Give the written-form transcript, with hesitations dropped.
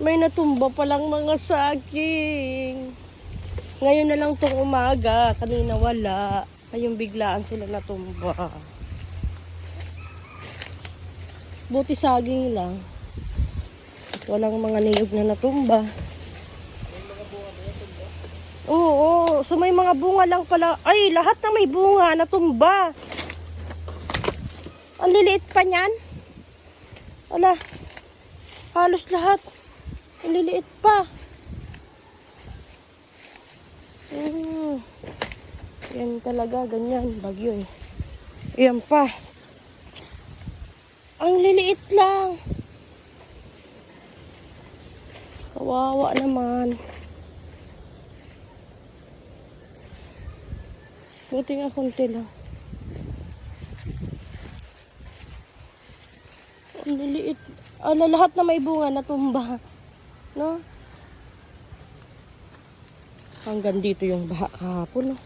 May natumba palang mga saging. Ngayon na lang tong umaga. Kanina wala. Ngayong biglaan sila natumba. Buti saging lang. At walang mga niyog na natumba. Oo. So may mga bunga lang pala. Ay, lahat na may bunga natumba. Ang liliit pa niyan. Wala. Halos lahat. Ang liliit pa. Yan talaga, ganyan. Bagyo eh. Yan pa. Ang liliit lang. Kawawa naman. Buti nga konti lang. Ang liliit. Lahat na may bunga natumba. No? Hanggang dito yung baha kahapon, no?